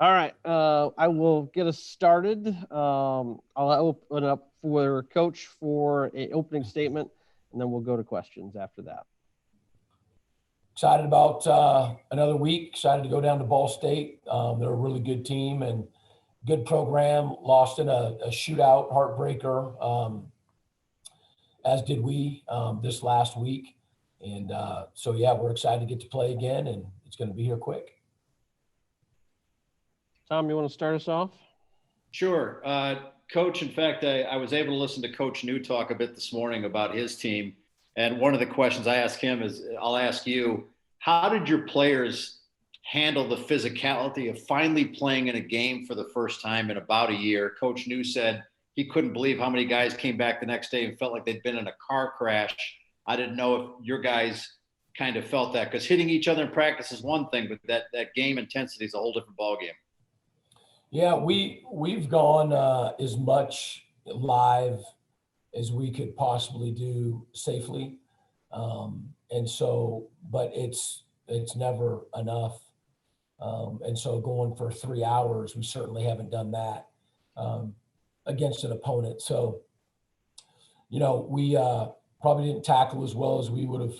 All right. I will get us started. I'll open it up for Coach for an opening statement, and then we'll go to questions after that. Excited about another week. Excited to go down to Ball State. They're a really good team and good program. Lost in a shootout, heartbreaker, as did we this last week. And so, yeah, we're excited to get to play again, and it's going to be here quick. Tom, you want to start us off? Sure. Coach, in fact, I was able to listen to Coach New talk a bit this morning about his team. And one of the questions I asked him is, I'll ask you, how did your players handle the physicality of finally playing in a game for the first time in about a year? Coach New said he couldn't believe how many guys came back the next day and felt like they'd been in a car crash. I didn't know if your guys kind of felt that, because hitting each other in practice is one thing, but that game intensity is a whole different ballgame. Yeah, we've gone as much live as we could possibly do safely, and so, but it's never enough, and so going for 3 hours, we certainly haven't done that against an opponent. So, we probably didn't tackle as well as we would have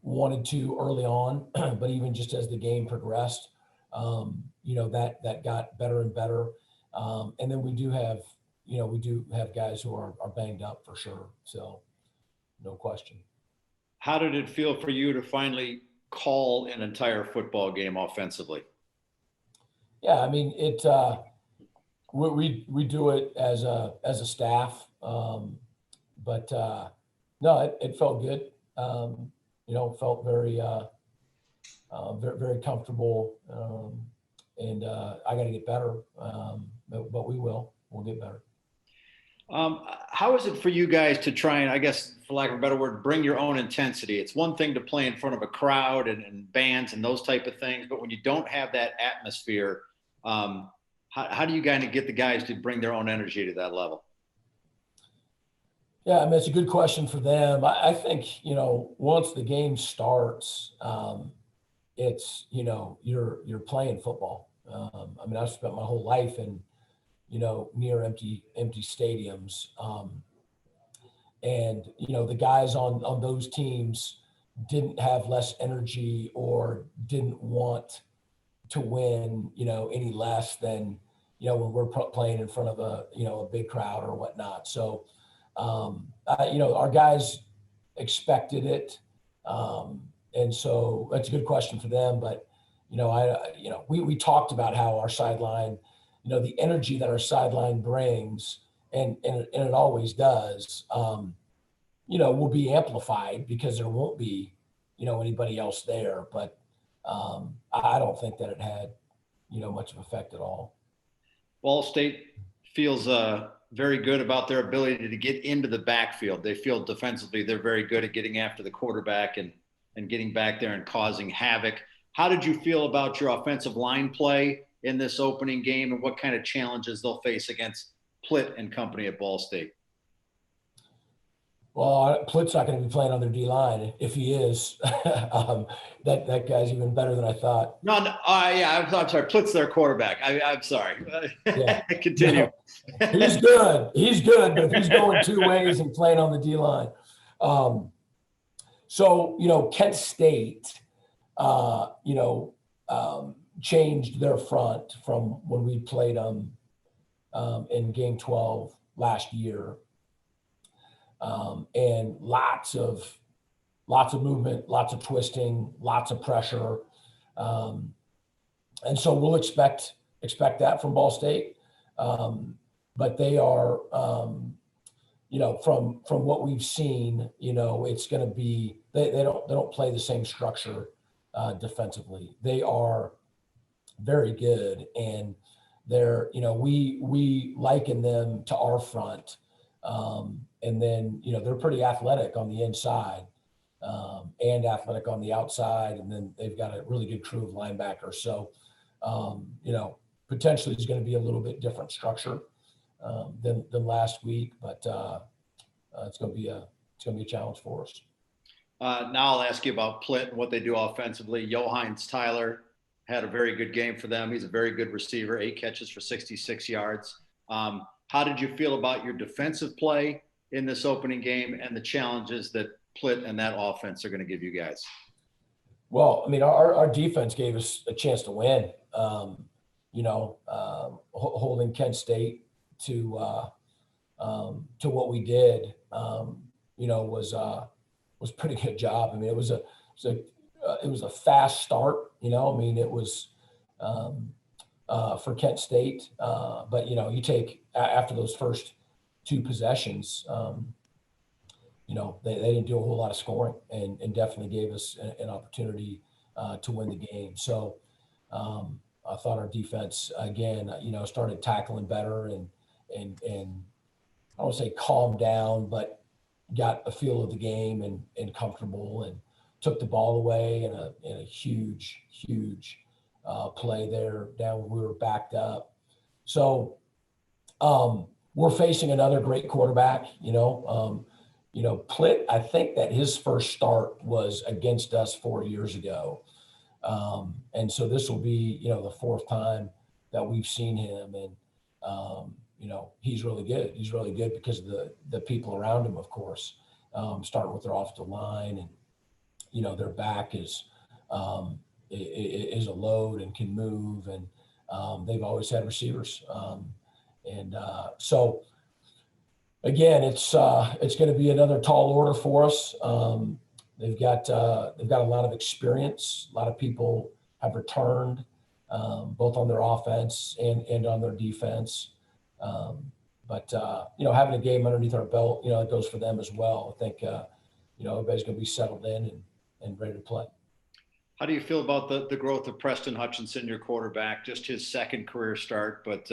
wanted to early on, but even just as the game progressed. That got better and better. And then we do have guys who are banged up for sure. So no question. How did it feel for you to finally call an entire football game offensively? Yeah, I mean, we do it as a staff. But no, it felt good. Felt very, very comfortable. And I got to get better, but we'll get better. How is it for you guys to try and, I guess, for lack of a better word, bring your own intensity? It's one thing to play in front of a crowd and bands and those type of things, but when you don't have that atmosphere, how do you kind of get the guys to bring their own energy to that level? Yeah, I mean, it's a good question for them. I think, once the game starts, it's, you're playing football. I mean, I've spent my whole life in, near empty stadiums. And, the guys on those teams didn't have less energy or didn't want to win, any less than, when we're playing in front of a big crowd or whatnot. So, our guys expected it. And so that's a good question for them. But, we talked about how our sideline, the energy that our sideline brings, and it always does, will be amplified because there won't be, anybody else there. But I don't think that it had, much of effect at all. Ball State feels very good about their ability to get into the backfield. They feel defensively they're very good at getting after the quarterback and getting back there and causing havoc. How did you feel about your offensive line play in this opening game, and what kind of challenges they'll face against Plitt and company at Ball State? Well, Plitt's not going to be playing on their D-line. If he is, that guy's even better than I thought. No, yeah, I'm sorry. Plitt's their quarterback. I'm sorry. Yeah. Continue. No, he's good. He's good, but if he's going two ways and playing on the D-line. So, Kent State, changed their front from when we played them in Game 12 last year. And lots of movement, lots of twisting, lots of pressure. And so we'll expect that from Ball State. But they are, from what we've seen, it's going to be, they don't play the same structure defensively. They are very good, and they're, we liken them to our front. And then, they're pretty athletic on the inside and athletic on the outside. And then they've got a really good crew of linebackers. So, potentially it's going to be a little bit different structure than last week, but it's going to be a challenge for us. Now I'll ask you about Plitt and what they do offensively. Johannes Tyler had a very good game for them. He's a very good receiver, 8 catches for 66 yards. How did you feel about your defensive play in this opening game and the challenges that Plitt and that offense are going to give you guys? Well, I mean, our defense gave us a chance to win. Holding Kent State to what we did, was a pretty good job. I mean, it was a fast start. I mean, it was for Kent State, but you take after those first 2 possessions, they didn't do a whole lot of scoring and definitely gave us an opportunity to win the game. So I thought our defense again, started tackling better and I won't say calmed down, but got a feel of the game and comfortable and took the ball away in a huge play there down when we were backed up. So we're facing another great quarterback, Plitt, I think that his first start was against us 4 years ago. And so this will be, the 4th time that we've seen him. And, he's really good. He's really good because of the people around him, of course, starting with their offensive line and, their back is a load and can move. And they've always had receivers. So again, it's going to be another tall order for us. They've got a lot of experience. A lot of people have returned, both on their offense and on their defense. But having a game underneath our belt, it goes for them as well. I think everybody's going to be settled in and ready to play. How do you feel about the growth of Preston Hutchinson, your quarterback? Just his second career start, but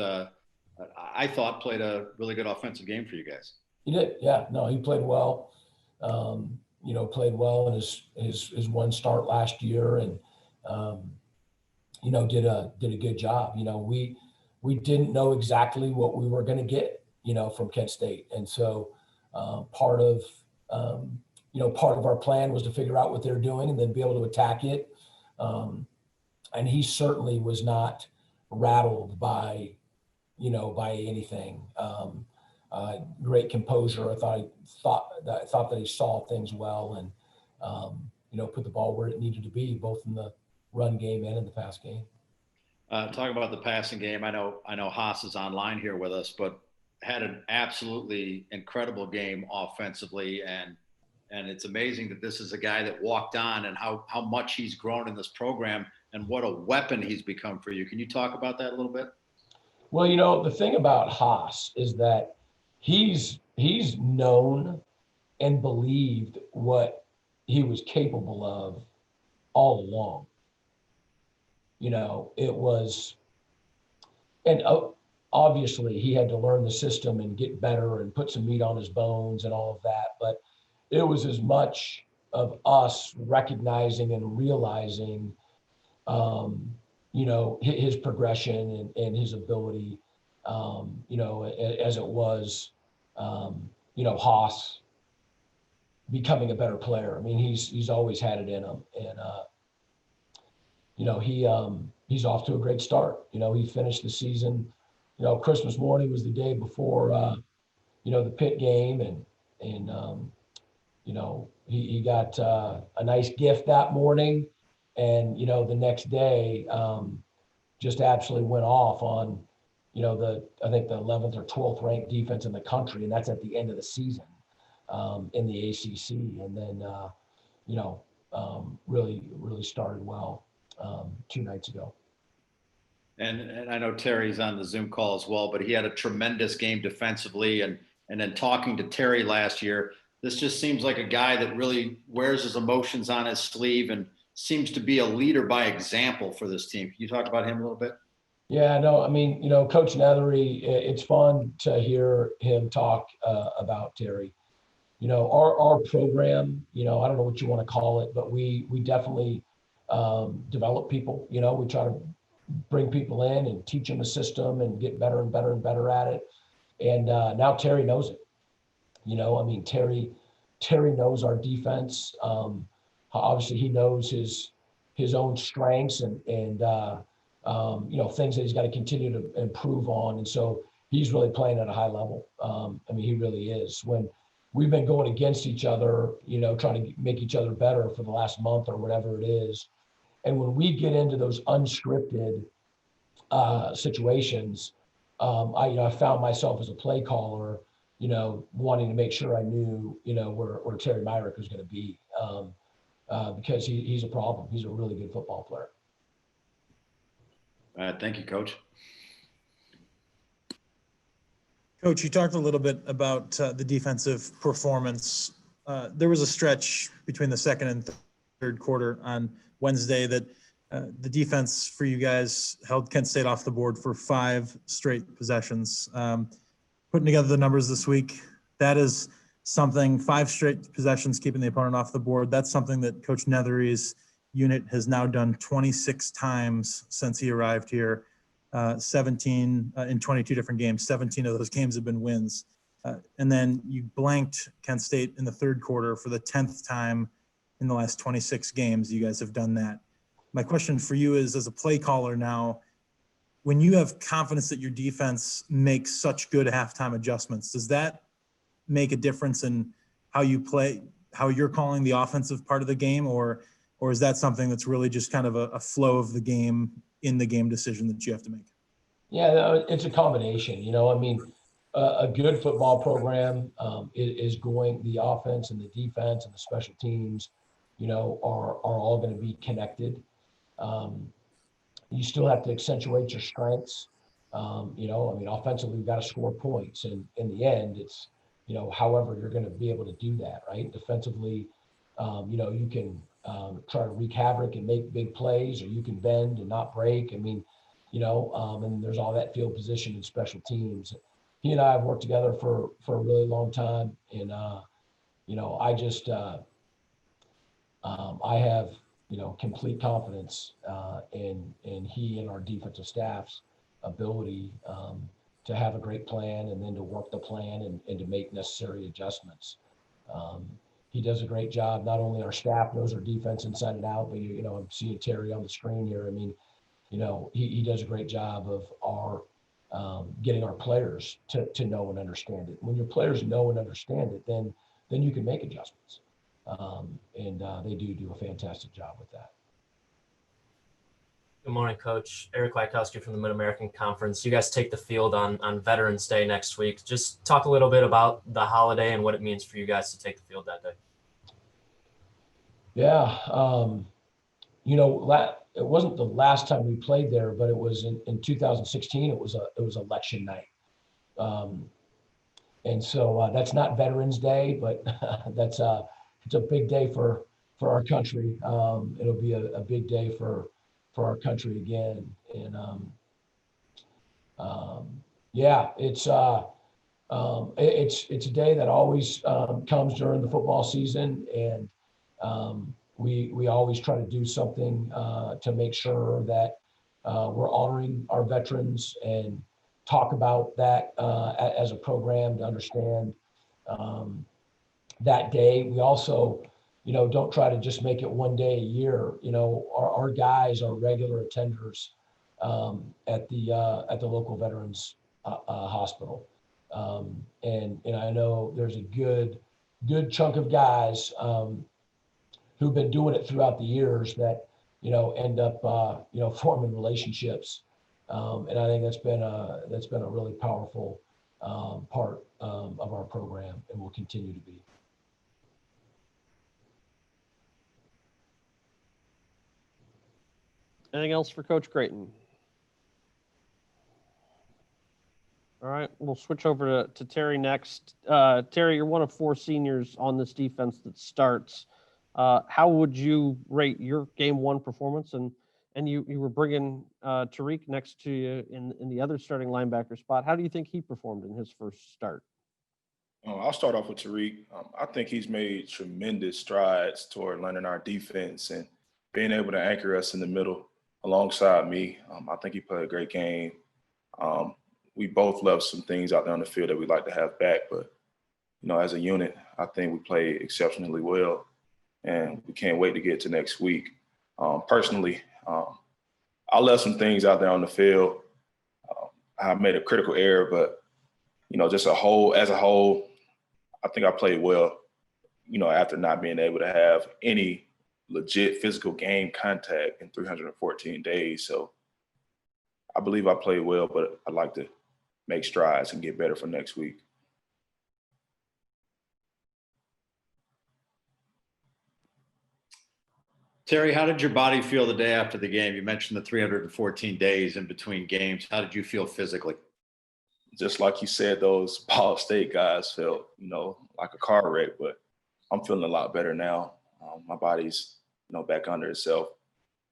I thought played a really good offensive game for you guys. He did, yeah. No, he played well. Played well in his one start last year, and did a good job. We didn't know exactly what we were going to get, from Kent State, and so part of our plan was to figure out what they're doing and then be able to attack it. And he certainly was not rattled by anything. Great composure. I thought that he saw things well and put the ball where it needed to be, both in the run game and in the pass game. Talking about the passing game, I know Haas is online here with us, but had an absolutely incredible game offensively, and it's amazing that this is a guy that walked on and how much he's grown in this program and what a weapon he's become for you. Can you talk about that a little bit? Well, the thing about Haas is that he's known and believed what he was capable of all along. It was, and obviously he had to learn the system and get better and put some meat on his bones and all of that. But it was as much of us recognizing and realizing, his progression and his ability, as it was, Haas becoming a better player. I mean, he's always had it in him, and he's off to a great start. He finished the season. Christmas morning was the day before, the Pitt game, and he got a nice gift that morning, and the next day just absolutely went off on I think the 11th or 12th ranked defense in the country, and that's at the end of the season in the ACC, and then really started well 2 nights ago. And I know Terry's on the Zoom call as well, but he had a tremendous game defensively, and then talking to Terry last year, this just seems like a guy that really wears his emotions on his sleeve and seems to be a leader by example for this team. Can you talk about him a little bit? Yeah, no, I mean, Coach Nethery, it's fun to hear him talk about Terry. Our program, I don't know what you want to call it, but we definitely develop people. We try to bring people in and teach them a system and get better and better and better at it. And now Terry knows it. Terry knows our defense. Obviously, he knows his his own strengths and things that he's got to continue to improve on. And so he's really playing at a high level. He really is. When we've been going against each other, trying to make each other better for the last month or whatever it is. And when we get into those unscripted situations, I found myself as a play caller, wanting to make sure I knew, where Terry Myrick was going to be, because he's a problem. He's a really good football player. All right. Thank you, Coach. Coach, you talked a little bit about the defensive performance. There was a stretch between the second and third quarter on Wednesday that the defense for you guys held Kent State off the board for 5 straight possessions. Putting together the numbers this week, that is something, 5 straight possessions keeping the opponent off the board. That's something that Coach Nethery's unit has now done 26 times since he arrived here. 17 in 22 different games. 17 of those games have been wins. And then you blanked Kent State in the third quarter for the 10th time in the last 26 games. You guys have done that. My question for you is, as a play caller now, when you have confidence that your defense makes such good halftime adjustments, does that make a difference in how you play, how you're calling the offensive part of the game, or is that something that's really just kind of a flow of the game, in the game decision that you have to make? Yeah, it's a combination. A good football program is going, the offense and the defense and the special teams, are all going to be connected. You still have to accentuate your strengths. Offensively, we've got to score points. And in the end, it's, however you're going to be able to do that, right? Defensively, you can try to wreak havoc and make big plays, or you can bend and not break. And there's all that field position and special teams. He and I have worked together for a really long time. And, I just, I have, complete confidence in he and our defensive staff's ability to have a great plan, and then to work the plan and to make necessary adjustments. He does a great job. Not only our staff knows our defense inside and out, but I'm seeing Terry on the screen here. He does a great job of our getting our players to know and understand it. When your players know and understand it, then you can make adjustments. They do a fantastic job with that. Good morning, Coach. Eric Wykowski from the Mid-American Conference. You guys take the field on Veterans Day next week. Just talk a little bit about the holiday and what it means for you guys to take the field that day. Yeah. It wasn't the last time we played there, but it was in 2016. It was election night. And so that's not Veterans Day, but it's a big day for our country. It'll be a big day for our country again. And it's a day that always comes during the football season, and we always try to do something to make sure that we're honoring our veterans and talk about that as a program, to understand that day. We also, don't try to just make it one day a year. Our guys are regular attenders at the local veterans hospital. And I know there's a good chunk of guys who've been doing it throughout the years that, end up, forming relationships. And I think that's been a really powerful part of our program, and will continue to be. Anything else for Coach Creighton? All right, we'll switch over to Terry next. Terry, you're one of 4 seniors on this defense that starts. How would you rate your game 1 performance? And you were bringing Tariq next to you in the other starting linebacker spot. How do you think he performed in his first start? I'll start off with Tariq. I think he's made tremendous strides toward learning our defense and being able to anchor us in the middle alongside me. I think he played a great game. We both left some things out there on the field that we'd like to have back, but, as a unit, I think we played exceptionally well, and we can't wait to get to next week. Personally, I left some things out there on the field. I made a critical error, but, just as a whole, I think I played well, after not being able to have any legit physical game contact in 314 days. So I believe I played well, but I'd like to make strides and get better for next week. Terry, how did your body feel the day after the game? You mentioned the 314 days in between games. How did you feel physically? Just like you said, those Ball State guys felt, like a car wreck, but I'm feeling a lot better now. My body's, back under itself,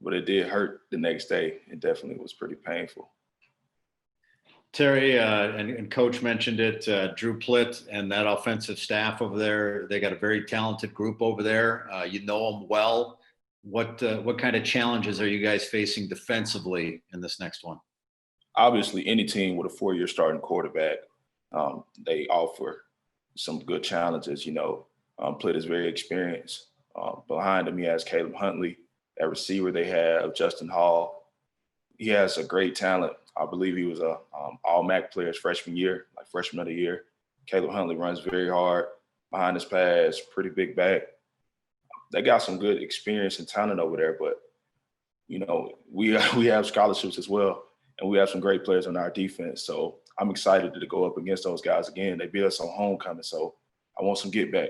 but it did hurt the next day. It definitely was pretty painful. Terry, and Coach mentioned it, Drew Plitt and that offensive staff over there, they got a very talented group over there. You know them well. What kind of challenges are you guys facing defensively in this next one? Obviously, any team with a 4-year starting quarterback, they offer some good challenges. Plitt is very experienced. Behind him, he has Caleb Huntley. At receiver, they have Justin Hall. He has a great talent. I believe he was a all-MAC player his freshman year, like freshman of the year. Caleb Huntley runs very hard behind his pass, pretty big back. They got some good experience and talent over there, but, we have scholarships as well, and we have some great players on our defense. So I'm excited to go up against those guys again. They beat us on homecoming, so I want some get back.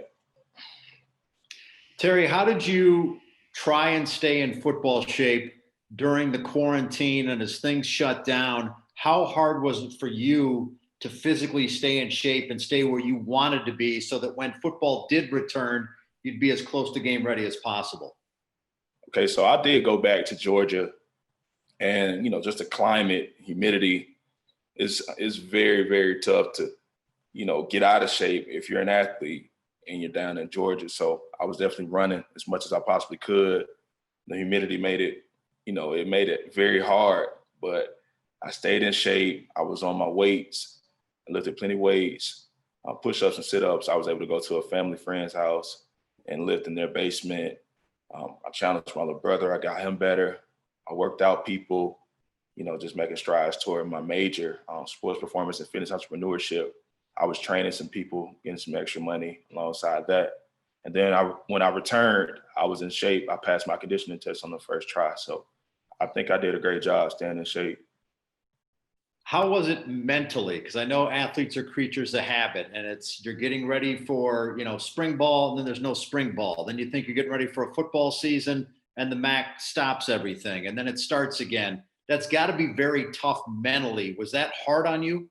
Terry, how did you try and stay in football shape during the quarantine and as things shut down? How hard was it for you to physically stay in shape and stay where you wanted to be so that when football did return, you'd be as close to game ready as possible? Okay, so I did go back to Georgia, and, just the climate, humidity is very, very tough to, get out of shape if you're an athlete and you're down in Georgia. So I was definitely running as much as I possibly could. The humidity made it, it made it very hard, but I stayed in shape. I was on my weights. I lifted plenty of weights, push-ups and sit-ups. I was able to go to a family friend's house and lift in their basement. I challenged my little brother. I got him better. I worked out people, just making strides toward my major, sports performance and fitness entrepreneurship. I was training some people, getting some extra money alongside that. And then when I returned, I was in shape. I passed my conditioning test on the first try. So I think I did a great job staying in shape. How was it mentally? Because I know athletes are creatures of habit, and you're getting ready for, spring ball, and then there's no spring ball. Then you think you're getting ready for a football season, and the MAC stops everything, and then it starts again. That's got to be very tough mentally. Was that hard on you?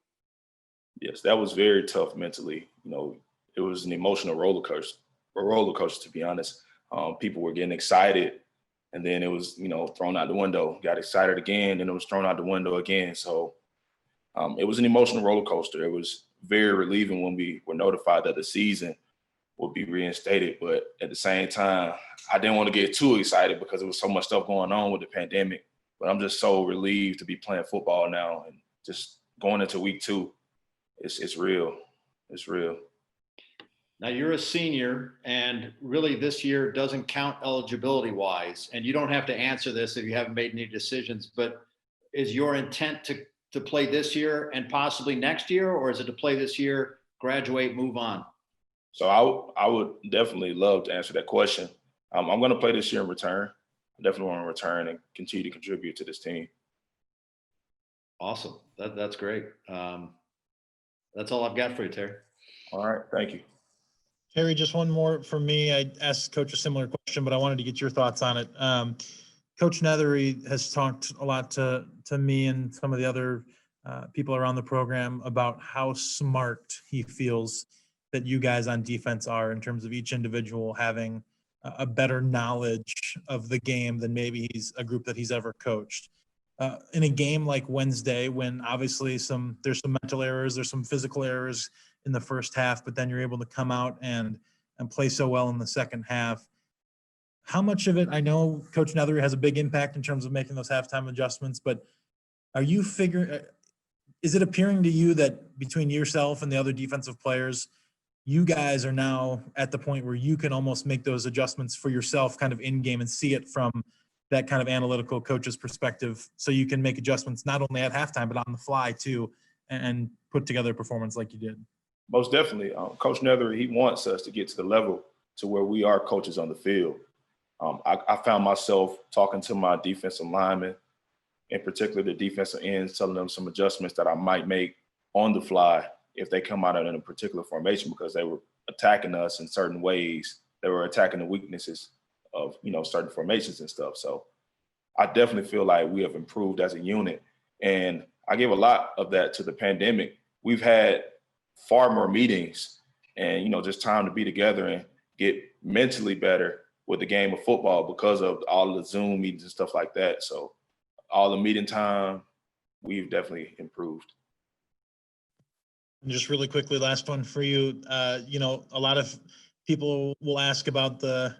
Yes, that was very tough mentally. It was an emotional roller coaster, to be honest. People were getting excited, and then it was, thrown out the window. Got excited again, and it was thrown out the window again. So it was an emotional roller coaster. It was very relieving when we were notified that the season would be reinstated. But at the same time, I didn't want to get too excited because there was so much stuff going on with the pandemic. But I'm just so relieved to be playing football now and just going into week 2. It's real. It's real. Now you're a senior, and really this year doesn't count eligibility-wise. And you don't have to answer this if you haven't made any decisions, but is your intent to play this year and possibly next year, or is it to play this year, graduate, move on? So I would definitely love to answer that question. I'm going to play this year and return. I definitely want to return and continue to contribute to this team. Awesome. That's great. That's all I've got for you, Terry. All right. Thank you. Terry, just one more from me. I asked Coach a similar question, but I wanted to get your thoughts on it. Coach Nethery has talked a lot to me and some of the other people around the program about how smart he feels that you guys on defense are in terms of each individual having a better knowledge of the game than maybe a group that he's ever coached. In a game like Wednesday, when obviously there's some mental errors, there's some physical errors in the first half, but then you're able to come out and play so well in the second half. How much of it, I know Coach Nethery has a big impact in terms of making those halftime adjustments, but is it appearing to you that between yourself and the other defensive players, you guys are now at the point where you can almost make those adjustments for yourself kind of in game and see it from that kind of analytical coach's perspective, so you can make adjustments not only at halftime but on the fly too, and put together a performance like you did. Most definitely. Coach Nether, he wants us to get to the level to where we are coaches on the field. I found myself talking to my defensive linemen, in particular the defensive ends, telling them some adjustments that I might make on the fly if they come out in a particular formation, because they were attacking us in certain ways. They were attacking the weaknesses of, certain formations and stuff. So I definitely feel like we have improved as a unit. And I give a lot of that to the pandemic. We've had far more meetings and, just time to be together and get mentally better with the game of football because of all of the Zoom meetings and stuff like that. So all the meeting time, we've definitely improved. And just really quickly, last one for you. A lot of people will ask about the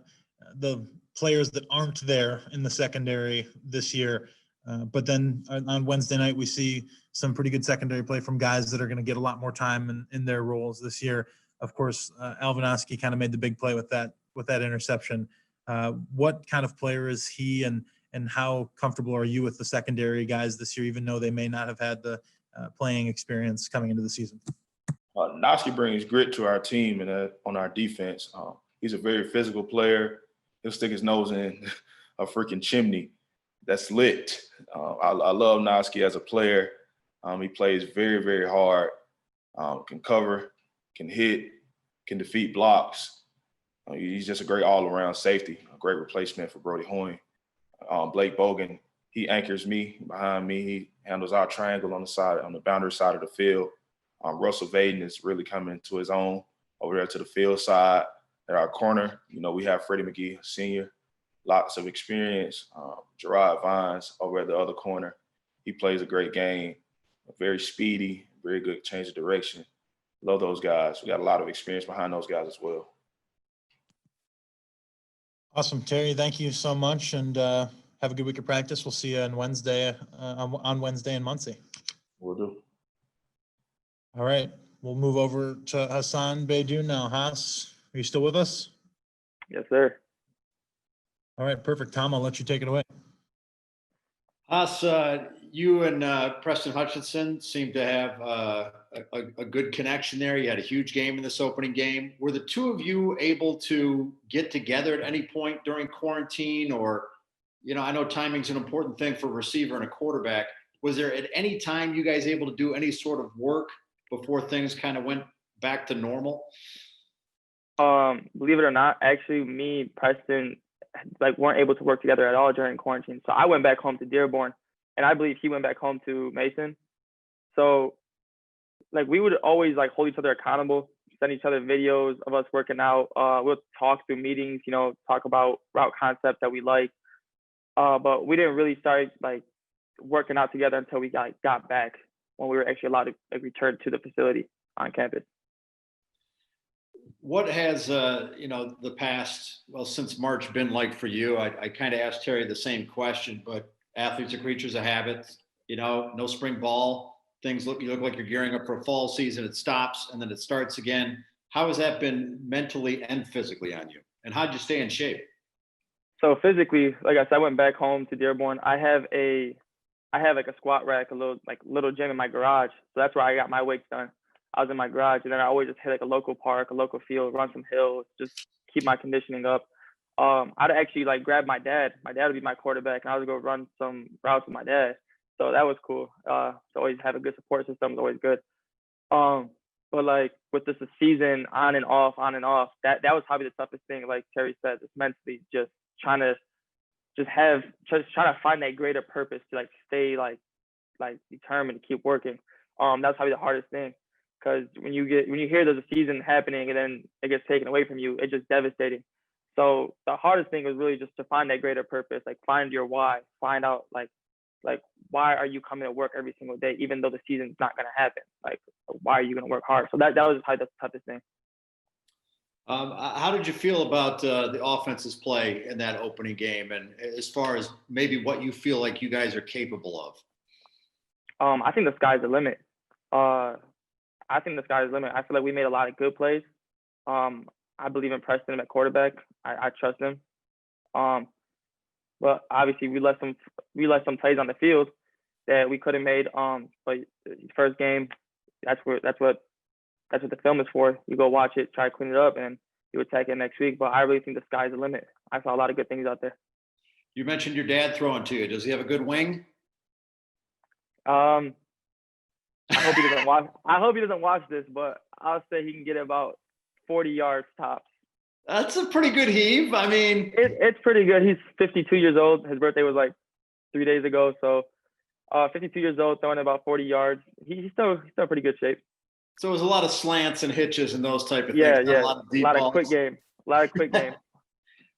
players that aren't there in the secondary this year. But then on Wednesday night, we see some pretty good secondary play from guys that are going to get a lot more time in their roles this year. Of course, Alvinoski kind of made the big play with that interception. What kind of player is he, and how comfortable are you with the secondary guys this year, even though they may not have had the playing experience coming into the season? Noski brings grit to our team and on our defense. He's a very physical player. He'll stick his nose in a freaking chimney that's lit. I love Noski as a player. He plays very, very hard, can cover, can hit, can defeat blocks. He's just a great all-around safety, a great replacement for Brody Hoying. Blake Bogan, he anchors me behind me. He handles our triangle on the boundary side of the field. Russell Vaden is really coming to his own over there to the field side. At our corner, we have Freddie McGee, senior, lots of experience. Gerard Vines over at the other corner. He plays a great game, very speedy, very good change of direction. Love those guys. We got a lot of experience behind those guys as well. Awesome, Terry. Thank you so much, and have a good week of practice. We'll see you on Wednesday in Muncie. Will do. All right, we'll move over to Hassan Beydoun now. Hass, are you still with us? Yes, sir. All right, perfect. Tom, I'll let you take it away. Hass, you and Preston Hutchinson seem to have a good connection there. You had a huge game in this opening game. Were the two of you able to get together at any point during quarantine? Or, I know timing's an important thing for a receiver and a quarterback. Was there at any time you guys able to do any sort of work before things kind of went back to normal? Believe it or not, actually, me and Preston weren't able to work together at all during quarantine. So I went back home to Dearborn, and I believe he went back home to Mason. So we would always hold each other accountable, send each other videos of us working out. We'll talk through meetings, talk about route concepts that we like. But we didn't really start working out together until we got back, when we were actually allowed to return to the facility on campus. What has, the past, since March been like for you? I kind of asked Terry the same question, but athletes are creatures of habit. No spring ball. You look like you're gearing up for a fall season. It stops and then it starts again. How has that been mentally and physically on you? And how'd you stay in shape? So physically, like I said, I went back home to Dearborn. I have a squat rack, a little gym in my garage. So that's where I got my weights done. I was in my garage, and then I always just hit a local park, a local field, run some hills, just keep my conditioning up. I'd actually grab my dad. My dad would be my quarterback, and I would go run some routes with my dad. So that was cool. To always have a good support system is always good. But with this season on and off, that was probably the toughest thing. Like Terry said, it's mentally just trying to find that greater purpose to stay determined to keep working. That's probably the hardest thing, because when you hear there's a season happening and then it gets taken away from you, it's just devastating. So the hardest thing was really just to find that greater purpose, find your why, find out why are you coming to work every single day, even though the season's not going to happen? Why are you going to work hard? So that was probably the toughest thing. How did you feel about the offense's play in that opening game, and as far as maybe what you feel like you guys are capable of? I think the sky's the limit. I feel like we made a lot of good plays. I believe in Preston at quarterback. I trust him. but obviously we left some plays on the field that we could have made. But first game, that's what the film is for. You go watch it, try to clean it up, and you attack it next week. But I really think the sky's the limit. I saw a lot of good things out there. You mentioned your dad throwing to you. Does he have a good wing? I hope he doesn't watch. I hope he doesn't watch this, but I'll say he can get about 40 yards tops. That's a pretty good heave. I mean, it's pretty good. He's 52 years old. His birthday was like 3 days ago, so 52 years old, throwing about 40 yards. He's still pretty good shape. So it was a lot of slants and hitches and those type of things. Yeah. A lot of deep balls. Quick game. A lot of quick game.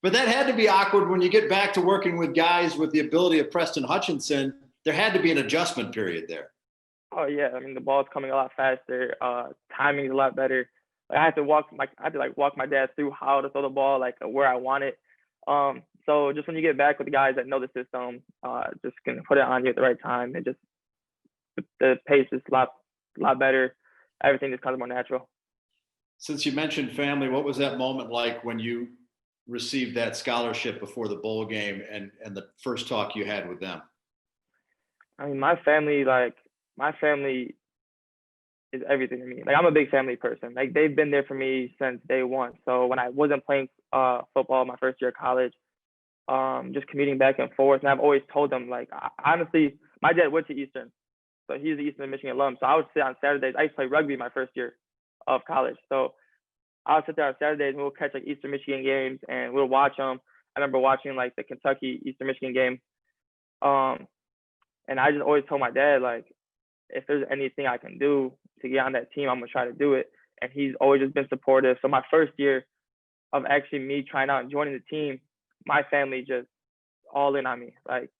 But that had to be awkward when you get back to working with guys with the ability of Preston Hutchinson. There had to be an adjustment period there. Oh yeah, I mean the ball's coming a lot faster. Timing's a lot better. Like, I had to walk my dad through how to throw the ball, like where I want it. So just when you get back with the guys that know the system, just can put it on you at the right time, and just the pace is a lot better. Everything just comes more natural. Since you mentioned family, what was that moment like when you received that scholarship before the bowl game and the first talk you had with them? I mean, my family is everything to me. Like, I'm a big family person. Like, they've been there for me since day one. So when I wasn't playing football my first year of college, just commuting back and forth, and I've always told them, like, honestly, my dad went to Eastern. So he's an Eastern Michigan alum. So I would sit on Saturdays. I used to play rugby my first year of college. So I would sit there on Saturdays and we'll catch like Eastern Michigan games and we'll watch them. I remember watching like the Kentucky Eastern Michigan game. And I just always told my dad, like, if there's anything I can do to get on that team, I'm going to try to do it. And he's always just been supportive. So my first year of actually me trying out and joining the team, my family just all in on me. Like,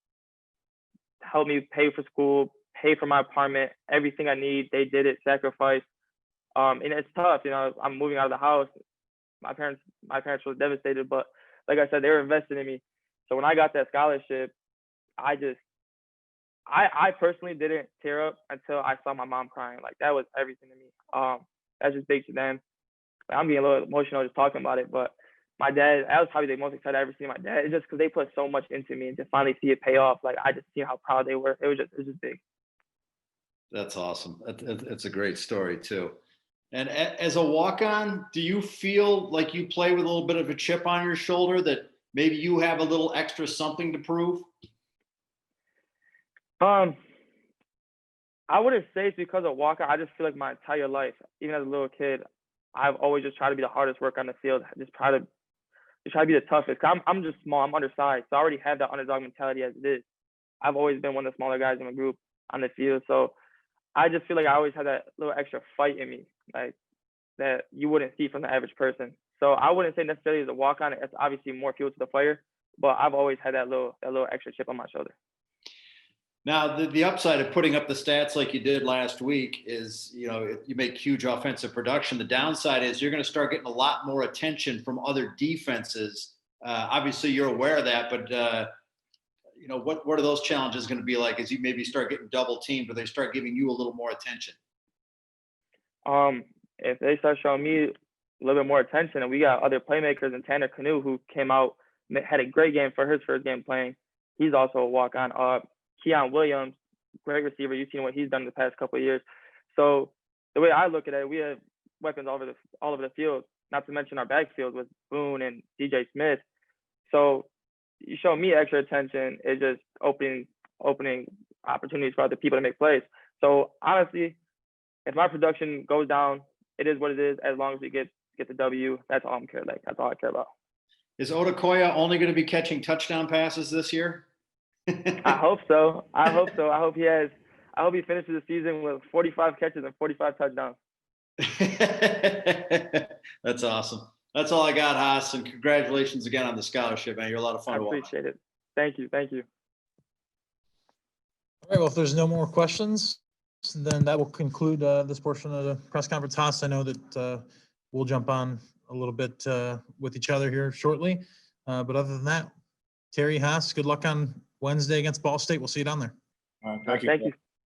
helped me pay for school, pay for my apartment, everything I need. They did it, sacrifice. And it's tough, you know, I'm moving out of the house. My parents were devastated, but like I said, they were invested in me. So when I got that scholarship, I personally didn't tear up until I saw my mom crying. Like, that was everything to me. That's just big to them. Like, I'm getting a little emotional just talking about it, but my dad, that was probably the most excited I ever seen my dad. It's just because they put so much into me, and to finally see it pay off, like, I just see how proud they were. It was just big. That's awesome. It's a great story too. And as a walk-on, do you feel like you play with a little bit of a chip on your shoulder that maybe you have a little extra something to prove? I wouldn't say it's because of walk-on. I just feel like my entire life, even as a little kid, I've always just tried to be the hardest worker on the field. Just try to be the toughest. I'm just small. I'm undersized, so I already have that underdog mentality as it is. I've always been one of the smaller guys in the group on the field, so I just feel like I always had that little extra fight in me, like, that you wouldn't see from the average person. So I wouldn't say necessarily as a walk-on. It's obviously more fuel to the fire, but I've always had that little extra chip on my shoulder. Now, the upside of putting up the stats like you did last week is, you know, you make huge offensive production. The downside is you're going to start getting a lot more attention from other defenses. Obviously, you're aware of that, but you know, what are those challenges going to be like as you maybe start getting double teamed, or they start giving you a little more attention? If they start showing me a little bit more attention, and we got other playmakers in Tanner Canoe who came out, had a great game for his first game playing. He's also a walk-on. Keon Williams, great receiver. You've seen what he's done the past couple of years. So the way I look at it, we have weapons all over the field, not to mention our backfield with Boone and DJ Smith. So you show me extra attention, it's just opening opportunities for other people to make plays. So honestly, if my production goes down, it is what it is. As long as we get the W, that's all that's all I care about. Is Odukoya only going to be catching touchdown passes this year? I hope so. I hope he finishes the season with 45 catches and 45 touchdowns. That's awesome. That's all I got, Haas, and congratulations again on the scholarship, man. You're a lot of fun to watch. I appreciate it. Thank you. All right, well, if there's no more questions, then that will conclude this portion of the press conference. Haas, I know that we'll jump on a little bit with each other here shortly. But other than that, Terry, Haas, good luck on Wednesday against Ball State. We'll see you down there. All right, thank you. Thank you.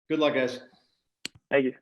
Good luck, guys. Thank you.